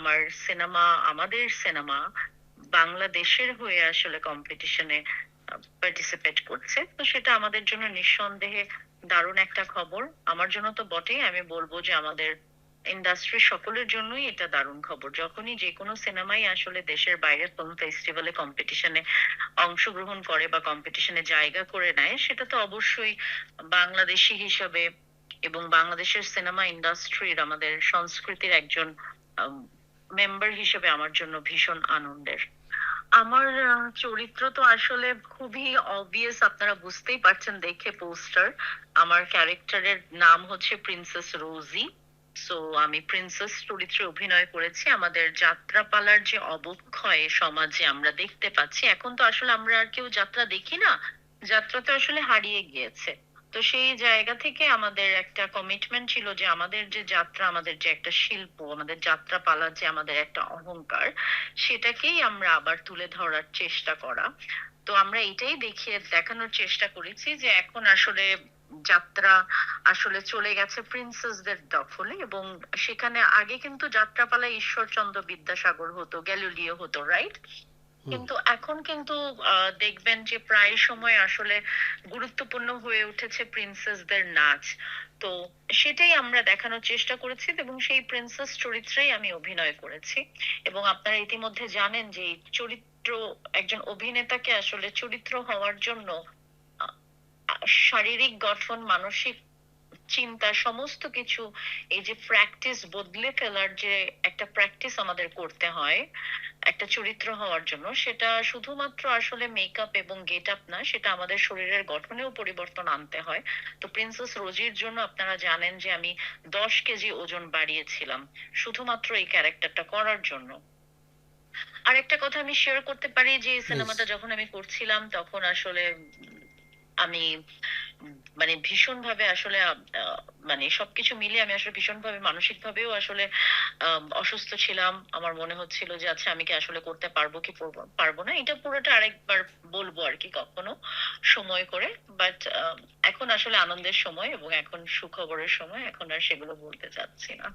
আমার সিনেমা, আমাদের সিনেমা বাংলাদেশের হয়ে আসলে কম্পিটিশনে পার্টিসিপেট করছে। তো সেটা আমাদের জন্য নিঃসন্দেহে দারুণ একটা খবর। আমার জন্য তো বটেই, আমি বলবো যে আমাদের ইন্ডাস্ট্রির সকলের জন্যই এটা দারুণ খবর। যখনই যেকোনো সিনেমাই আসলে দেশের বাইরে ফিল্ম ফেস্টিভ্যালে কম্পিটিশনে অংশগ্রহণ করে বা কম্পিটিশনে জায়গা করে নেয়, সেটা তো অবশ্যই বাংলাদেশী হিসাবে এবং বাংলাদেশের সিনেমা ইন্ডাস্ট্রির, আমাদের সংস্কৃতির একজন মেম্বার হিসেবে আমার জন্য ভীষণ আনন্দের। আমার চরিত্র তো আসলে খুবই অবভিয়াস, আপনারা বুঝতেই পারছেন দেখে পোস্টার। আমার ক্যারেক্টারের নাম হচ্ছে প্রিন্সেস রোজি। সো আমি প্রিন্সেস চরিত্রে অভিনয় করেছি। আমাদের যাত্রাপালার যে অবক্ষয় সমাজে আমরা দেখতে পাচ্ছি, এখন তো আসলে আমরা আর কেউ যাত্রা দেখি না, যাত্রা তো আসলে হারিয়ে গিয়েছে। তো সেই জায়গা থেকে আমাদের একটা কমিটমেন্ট ছিল যে আমাদের যে যাত্রা, আমাদের যে একটা শিল্প, আমাদের যাত্রাপালা যে আমাদের একটা অহংকার, সেটাকেই আমরা আবার তুলে ধরার চেষ্টা করা। তো আমরা এটাই দেখিয়ে দেখানোর চেষ্টা করেছি যে এখন আসলে যাত্রা আসলে চলে গেছে প্রিন্সেসদের দখলে, এবং সেখানে আগে কিন্তু যাত্রাপালা ঈশ্বরচন্দ্র বিদ্যাসাগর হতো, গ্যালিলিও হতো, রাইট? হুম। কিন্তু এখন কিন্তু দেখবেন যে প্রায় সময় আসলে গুরুত্বপূর্ণ হয়ে উঠেছে প্রিন্সেসদের নাচ। তো সেটাই আমরা দেখানোর চেষ্টা করেছি এবং সেই প্রিন্সেস চরিত্রেই আমি অভিনয় করেছি। এবং আপনারা ইতিমধ্যে জানেন যে এই চরিত্র, একজন অভিনেতাকে আসলে চরিত্র হওয়ার জন্য আ- শারীরিক গঠন, মানসিক চিন্তা, সমস্ত কিছু, এই যে প্র্যাকটিস, বদলে ফেলার যে একটা প্র্যাকটিস আমাদের করতে হয় একটা চরিত্র হওয়ার জন্য, সেটা শুধুমাত্র আসলে মেকআপ এবং গেট আপ না, সেটা আমাদের শরীরের গঠনেও পরিবর্তন আনতে হয়। তো প্রিন্সেস রোজির জন্য আপনারা জানেন যে আমি 10 কেজি ওজন বাড়িয়েছিলাম শুধুমাত্র এই ক্যারেক্টারটা করার জন্য। আর একটা কথা আমি শেয়ার করতে পারি যে এই প্লিজ। সিনেমাটা যখন আমি করছিলাম তখন আসলে আমি মানে ভীষণভাবে আসলে মানে সবকিছু মিলিয়ে আমি আসলে ভীষণভাবে মানসিক ভাবেও আসলে অসুস্থ ছিলাম। আমার মনে হচ্ছিল যে আচ্ছা আমি কি আসলে করতে পারবো কি পারবো না, এটা পুরোটা আরেকবার বলবো আর কি কখনো সময় করে। বাট এখন আসলে আনন্দের সময় এবং এখন সুখবরের সময়, এখন আর সেগুলো বলতে চাচ্ছি না।